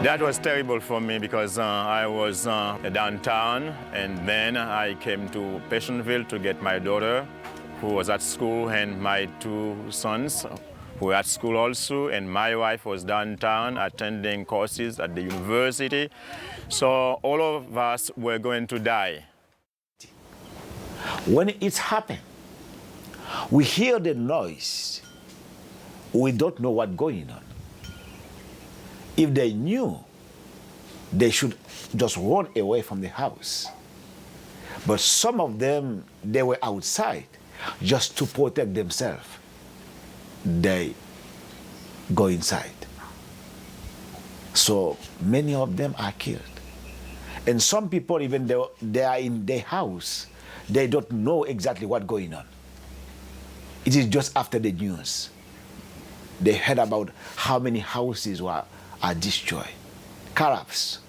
That was terrible for me because I was downtown, and then I came to Pétionville to get my daughter, who was at school, and my two sons who were at school also, and my wife was downtown attending courses at the university. So all of us were going to die. When it's happened, we hear the noise. We don't know what's going on. If they knew, they should just run away from the house. But some of them, they were outside just to protect themselves. They go inside. So many of them are killed. And some people, even though they are in their house, they don't know exactly what's going on. It is just after the news. They heard about how many houses are destroyed, collapsed,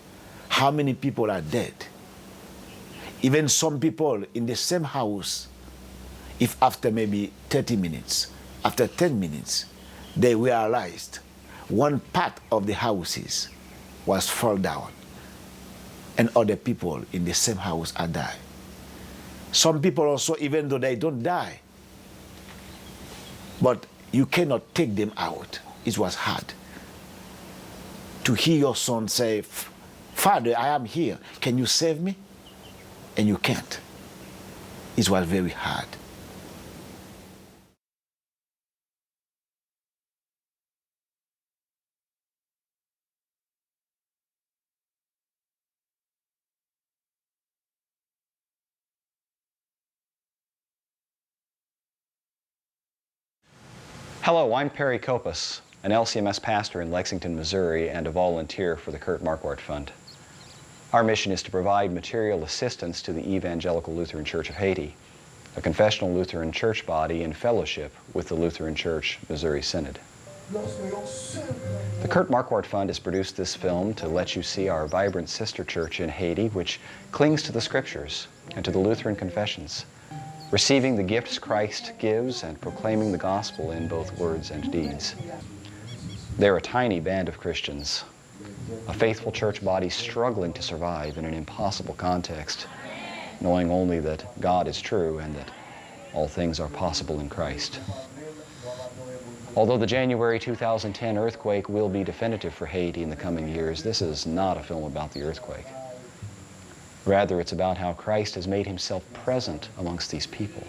how many people are dead. Even some people in the same house, if after maybe 30 minutes, after 10 minutes, they realized one part of the houses was fall down and other people in the same house are died. Some people also, even though they don't die, but you cannot take them out. It was hard to hear your son say, "Father, I am here. Can you save me?" And you can't. It was very hard. Hello, I'm Perry Kopus, an LCMS pastor in Lexington, Missouri, and a volunteer for the Kurt Marquardt Fund. Our mission is to provide material assistance to the Evangelical Lutheran Church of Haiti, a confessional Lutheran church body in fellowship with the Lutheran Church Missouri Synod. The Kurt Marquardt Fund has produced this film to let you see our vibrant sister church in Haiti, which clings to the Scriptures and to the Lutheran confessions, receiving the gifts Christ gives and proclaiming the gospel in both words and deeds. They're a tiny band of Christians, a faithful church body struggling to survive in an impossible context, knowing only that God is true and that all things are possible in Christ. Although the January 2010 earthquake will be definitive for Haiti in the coming years, this is not a film about the earthquake. Rather, it's about how Christ has made himself present amongst these people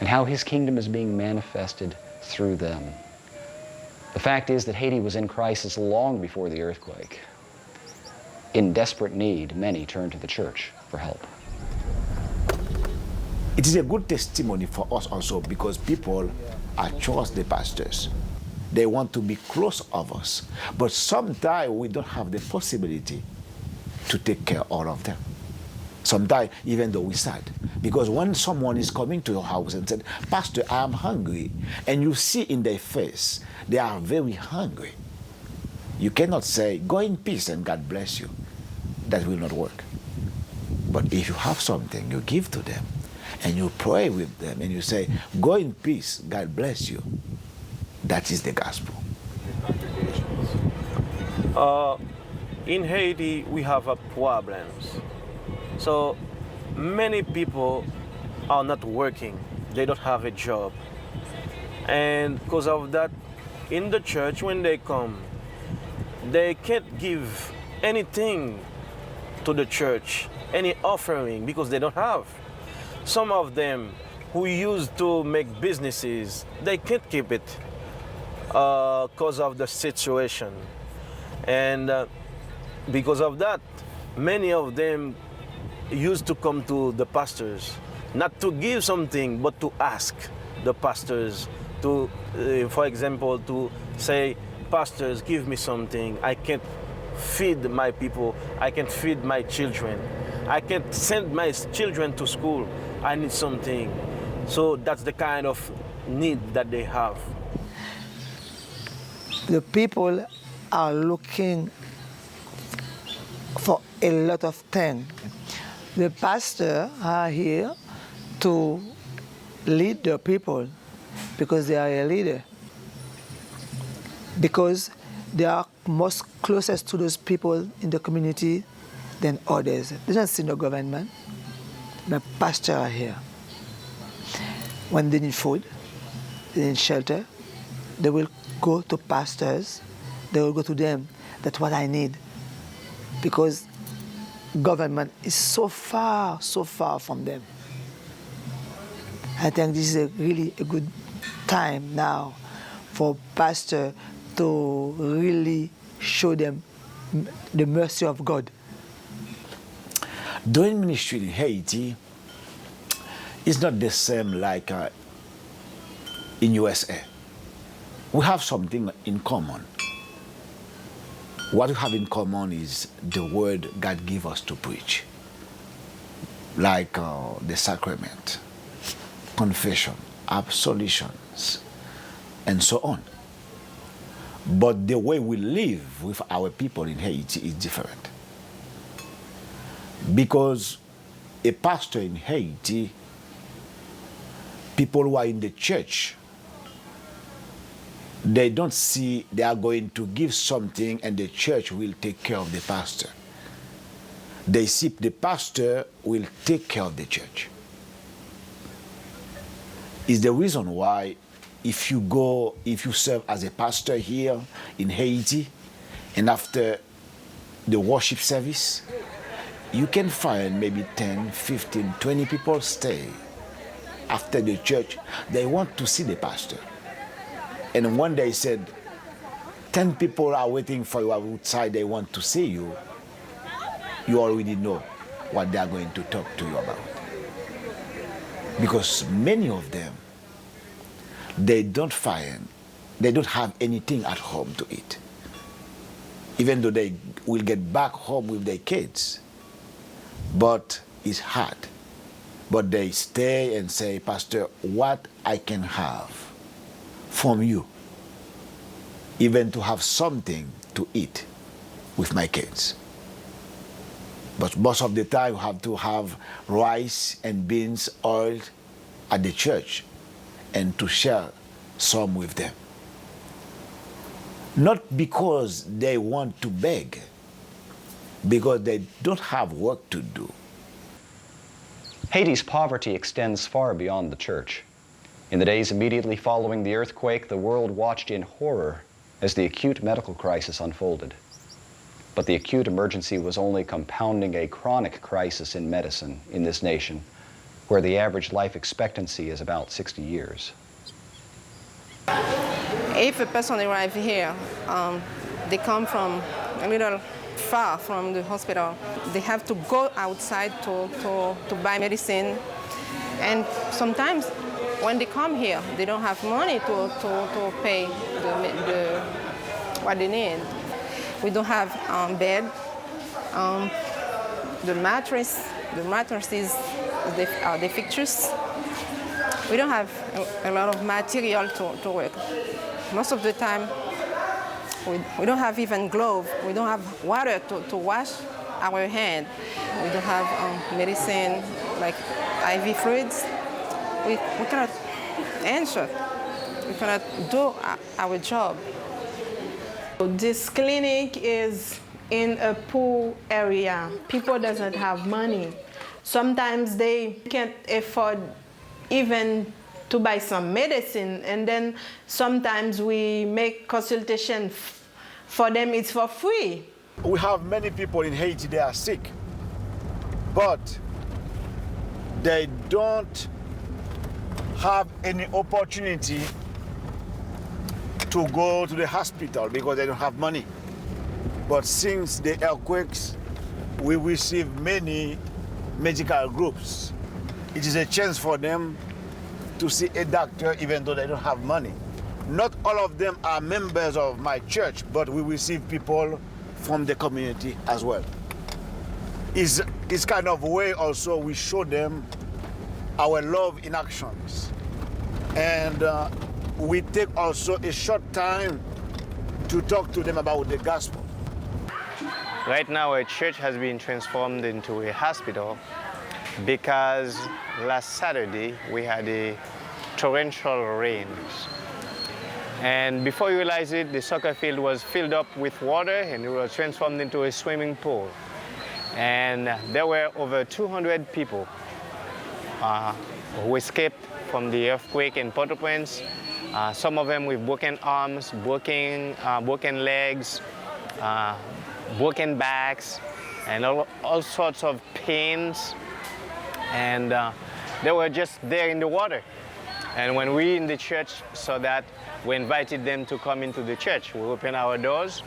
and how his kingdom is being manifested through them. The fact is that Haiti was in crisis long before the earthquake. In desperate need, many turned to the church for help. It is a good testimony for us also because people trust the pastors. They want to be close of us. But sometimes we don't have the possibility to take care of all of them. Sometimes, even though we're sad. Because when someone is coming to your house and said, "Pastor, I am hungry," and you see in their face, they are very hungry. You cannot say, "Go in peace and God bless you." That will not work. But if you have something, you give to them, and you pray with them, and you say, "Go in peace, God bless you." That is the gospel. In Haiti, we have problems. So many people are not working. They don't have a job. And because of that, in the church, when they come, they can't give anything to the church, any offering, because they don't have. Some of them who used to make businesses, they can't keep it because of the situation. And because of that, many of them used to come to the pastors, not to give something, but to ask the pastors to, for example, to say, "Pastors, give me something. I can't feed my people. I can't feed my children. I can't send my children to school. I need something." So that's the kind of need that they have. The people are looking for a lot of things. The pastors are here to lead the people because they are a leader. Because they are most closest to those people in the community than others. They don't see no government. The pastor are here. When they need food, they need shelter, they will go to pastors, they will go to them. That's what I need. Because government is so far from them. I think this is really a good time now for pastor to really show them the mercy of God. Doing ministry in Haiti is not the same like in USA. We have something in common. What we have in common is the word God gives us to preach, like the sacrament, confession, absolutions, and so on. But the way we live with our people in Haiti is different. Because a pastor in Haiti, people who are in the church, they don't see they are going to give something and the church will take care of the pastor. They see the pastor will take care of the church. It's the reason why if you serve as a pastor here in Haiti, and after the worship service, you can find maybe 10, 15, 20 people stay after the church. They want to see the pastor. And when they said 10 people are waiting for you outside, they want to see you, you already know what they are going to talk to you about. Because many of them, they don't have anything at home to eat. Even though they will get back home with their kids. But it's hard. But they stay and say, Pastor, what I can have from you, even to have something to eat with my kids. But most of the time, you have to have rice and beans, oil at the church, and to share some with them. Not because they want to beg, because they don't have work to do. Haiti's poverty extends far beyond the church. In the days immediately following the earthquake, the world watched in horror as the acute medical crisis unfolded. But the acute emergency was only compounding a chronic crisis in medicine in this nation, where the average life expectancy is about 60 years. If a person arrives here, they come from a little far from the hospital. They have to go outside to buy medicine. And sometimes when they come here, they don't have money to pay what they need. We don't have bed. The mattresses are defective. We don't have a lot of material to work. Most of the time, we don't have even gloves. We don't have water to wash our hands. We don't have medicine like IV fluids. We cannot answer. We cannot do our job. This clinic is in a poor area. People doesn't have money. Sometimes they can't afford even to buy some medicine, and then sometimes we make consultation for them. It's for free. We have many people in Haiti, they are sick, but they don't have any opportunity to go to the hospital because they don't have money. But since the earthquakes, we receive many medical groups. It is a chance for them to see a doctor even though they don't have money. Not all of them are members of my church, but we receive people from the community as well. It's kind of a way also we show them our love in actions. And we take also a short time to talk to them about the gospel. Right now, our church has been transformed into a hospital because last Saturday we had a torrential rains. And before you realize it, the soccer field was filled up with water and it was transformed into a swimming pool. And there were over 200 people who escaped from the earthquake in Port-au-Prince. Some of them with broken arms, broken legs, broken backs, and all sorts of pains. And they were just there in the water. And when we in the church saw that, we invited them to come into the church. We opened our doors,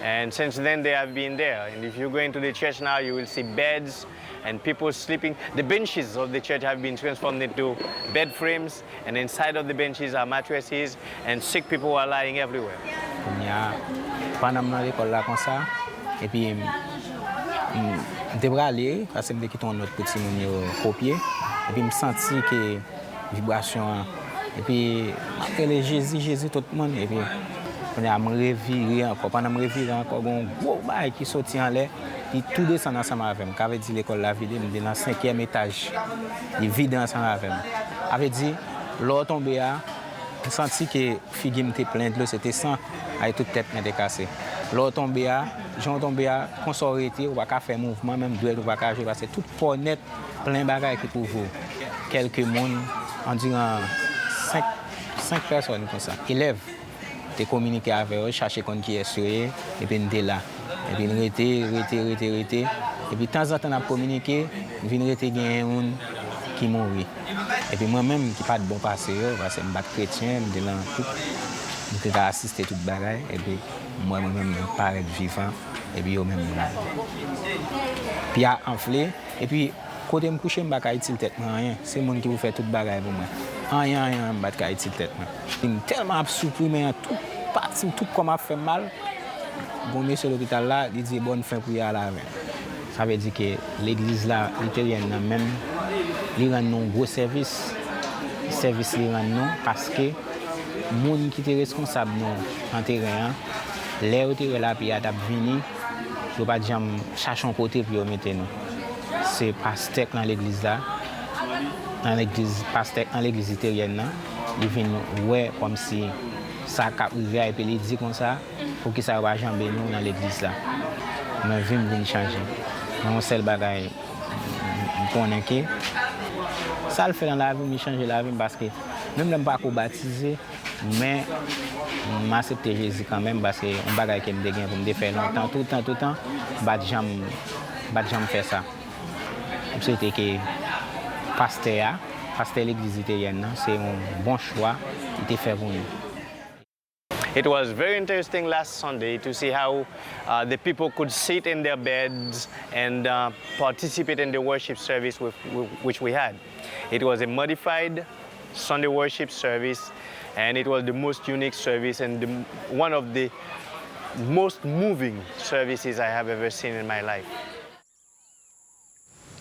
and since then they have been there. And if you go into the church now, you will see beds and people sleeping. The benches of the church have been transformed into bed frames, and inside of the benches are mattresses, and sick people are lying everywhere. Pendant que je l'école là comme ça, et puis je suis allé parce que je quitté notre petit copier, et puis je senti que vibration, et puis après les Jésus tout le monde, et puis on a me revirer encore, pendant me revirer encore un gros bail qui sorti en l'air, puis tout descend ensemble avec moi. Avait dit l'école la vide, me dans 5e étage, il vide ensemble avec moi. Avait dit l'eau tombé à, je senti que figue me était plein de l'eau, c'était sang, avec toute tête m'était cassée. L'eau tombé à, j'en tombé à, qu'on s'arrêter, on va pas faire mouvement, même duel, on va pas jouer parce que tout pot net, plein de bagages qui pour vous. Quelques monde, on dirait 5 personnes comme ça, élèves. Te communiquer avec eux, chercher qui est sur eux, et puis nous sommes là. Et puis nous rester. Et puis de temps en temps, on a communiqué, nous venons rester quelqu'un qui mourit. Et puis moi-même, qui pas de bon passé, parce que je suis chrétien, je suis là tout. Je suis assisté à tout le bagage, et puis moi-même, je parais vivant, et puis eux-mêmes. Puis il y a enflé, et puis quand je me couche, je ne vais pas utiliser tête, rien. C'est le monde qui vous fait tout le bagage pour moi. Rien, je ne vais pas utiliser tête. Je suis tellement supprimé, tout parti, tout comme a fait mal. Bon monsieur l'hôpital là, il dit bonne fin pour y aller. Ça veut dire que l'église là, luthérienne même, il rend un gros service. Le service il rend nous parce que les gens qui étaient responsables en terrain, les hôtels là, puis ils sont venus, ils ne pas chercher un côté pour mettre nous. C'est pasteur dans l'église là, dans l'église pasteur dans l'église luthérienne là, il vient ouais comme si ça cap rivière et puis il dit comme ça pour que ça va jamber nous dans l'église là. Mais vient changer. Mon seul bagage connaît que ça le fait dans la vie, me changer la vie parce que même je ne pas baptiser mais m'accepter Jésus quand même parce que un bagage qui me dégaine pour me faire longtemps tout le temps pas jamais faire ça. C'était que pasteur l'église luthérienne, c'est un bon choix de faire pour nous. It was very interesting last Sunday to see how the people could sit in their beds and participate in the worship service which we had. It was a modified Sunday worship service, and it was the most unique service and one of the most moving services I have ever seen in my life.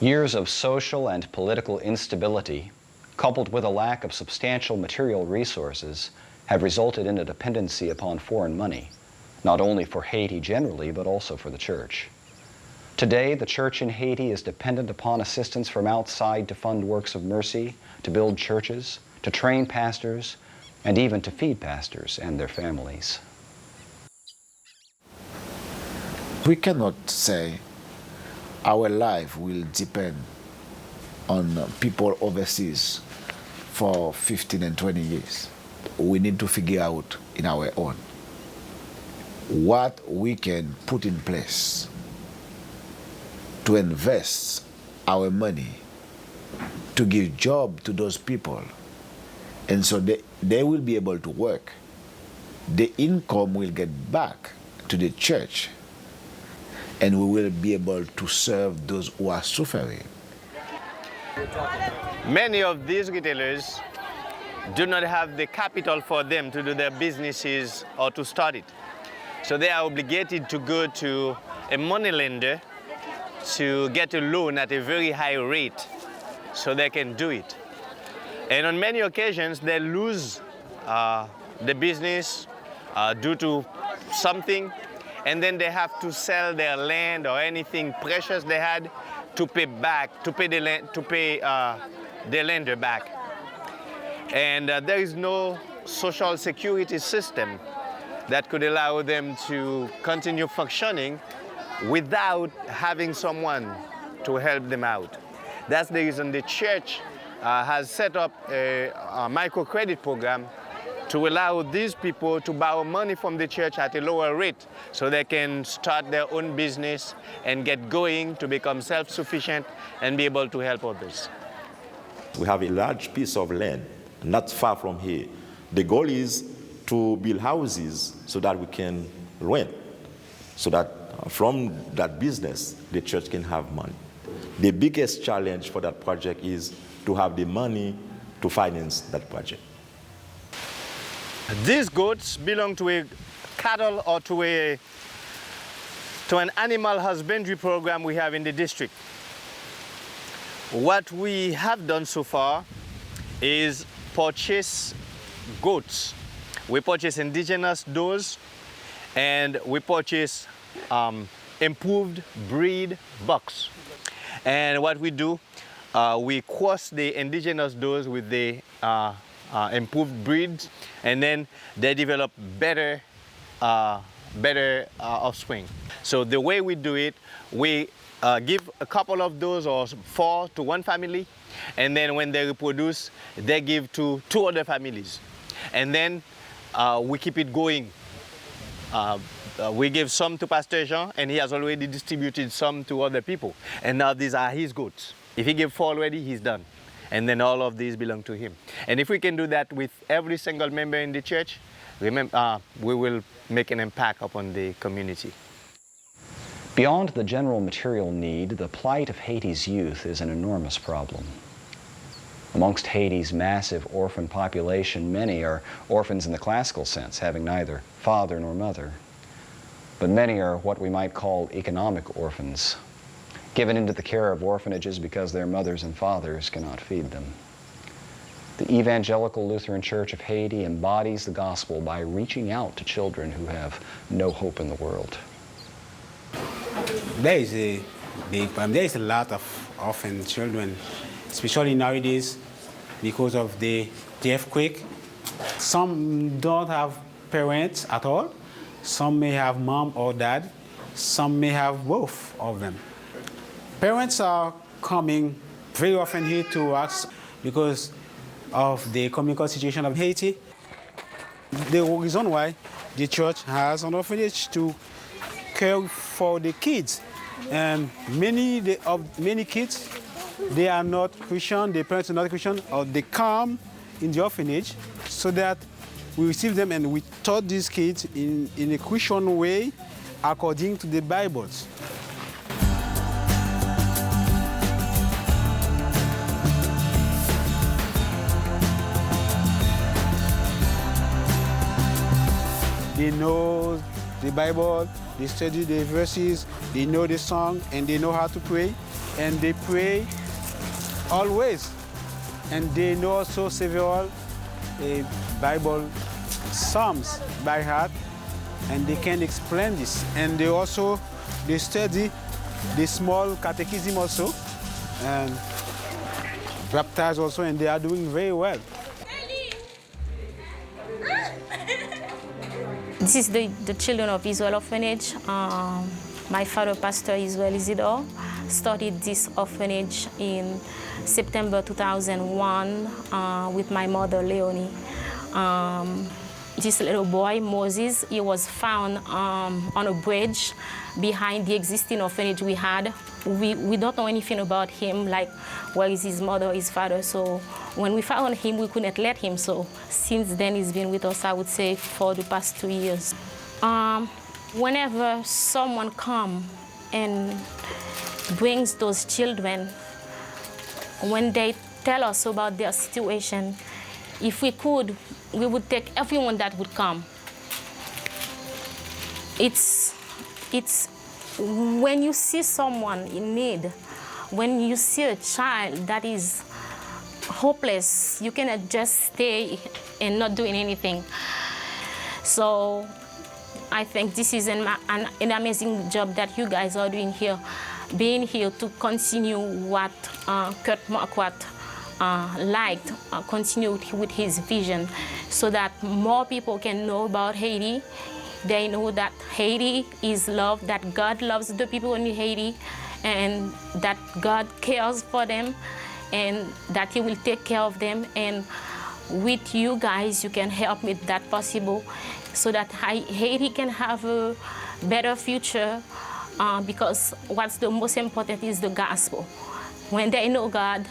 Years of social and political instability, coupled with a lack of substantial material resources, have resulted in a dependency upon foreign money, not only for Haiti generally, but also for the church. Today, the church in Haiti is dependent upon assistance from outside to fund works of mercy, to build churches, to train pastors, and even to feed pastors and their families. We cannot say our life will depend on people overseas for 15 and 20 years. We need to figure out in our own what we can put in place to invest our money to give job to those people, and so they will be able to work. The income will get back to the church, and we will be able to serve those who are suffering. Many of these retailers do not have the capital for them to do their businesses or to start it. So they are obligated to go to a money lender to get a loan at a very high rate so they can do it. And on many occasions they lose the business due to something, and then they have to sell their land or anything precious they had to pay the lender back. And there is no social security system that could allow them to continue functioning without having someone to help them out. That's the reason the church has set up a microcredit program to allow these people to borrow money from the church at a lower rate so they can start their own business and get going to become self-sufficient and be able to help others. We have a large piece of land not far from here. The goal is to build houses so that we can rent, so that from that business, the church can have money. The biggest challenge for that project is to have the money to finance that project. These goats belong to a cattle or to an animal husbandry program we have in the district. What we have done so far is purchase goats. We purchase indigenous does, and we purchase improved breed bucks. And what we do, we cross the indigenous does with the improved breeds, and then they develop better offspring. So the way we do it, we give a couple of those or 4 to one family, and then when they reproduce, they give to 2 other families. And then we keep it going. We give some to Pastor Jean, and he has already distributed some to other people. And now these are his goats. If he gave 4 already, he's done. And then all of these belong to him. And if we can do that with every single member in the church, remember, we will make an impact upon the community. Beyond the general material need, the plight of Haiti's youth is an enormous problem. Amongst Haiti's massive orphan population, many are orphans in the classical sense, having neither father nor mother. But many are what we might call economic orphans, given into the care of orphanages because their mothers and fathers cannot feed them. The Evangelical Lutheran Church of Haiti embodies the gospel by reaching out to children who have no hope in the world. There is a big problem. There is a lot of orphan children, especially nowadays because of the earthquake. Some don't have parents at all. Some may have mom or dad. Some may have both of them. Parents are coming very often here to us because of the economical situation of Haiti. The reason why the church has an orphanage to care for the kids. And many kids, they are not Christian, their parents are not Christian, or they come in the orphanage so that we receive them and we taught these kids in a Christian way according to the Bibles. They know the Bible, they study the verses, they know the song, and they know how to pray. And they pray always. And they know also several Bible psalms by heart, and they can explain this. And they study the small catechism also, and baptize also, and they are doing very well. This is the Children of Israel Orphanage. My father, Pastor Israel Isidore, started this orphanage in September 2001 with my mother, Leonie. This little boy, Moses, he was found on a bridge behind the existing orphanage we had. We don't know anything about him, like where is his mother, his father. So when we found him, we couldn't let him. So since then, he's been with us, I would say, for the past 2 years. Whenever someone comes and brings those children, when they tell us about their situation, if we could, we would take everyone that would come. It's when you see someone in need, when you see a child that is hopeless, you cannot just stay and not doing anything. So I think this is an amazing job that you guys are doing here, being here to continue what Kurt Marquardt light, continue with his vision, so that more people can know about Haiti. They know that Haiti is loved, that God loves the people in Haiti, and that God cares for them, and that he will take care of them. And with you guys, you can help make that possible, so that Haiti can have a better future, because what's the most important is the gospel. When they know God,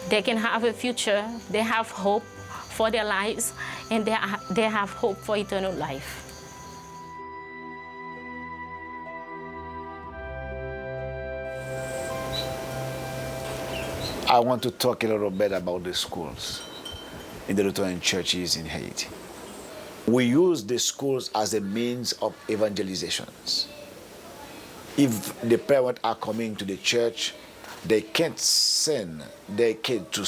they can have a future, they have hope for their lives, and they have hope for eternal life. I want to talk a little bit about the schools in the Lutheran churches in Haiti. We use the schools as a means of evangelizations. If the parents are coming to the church, they can't send their kid to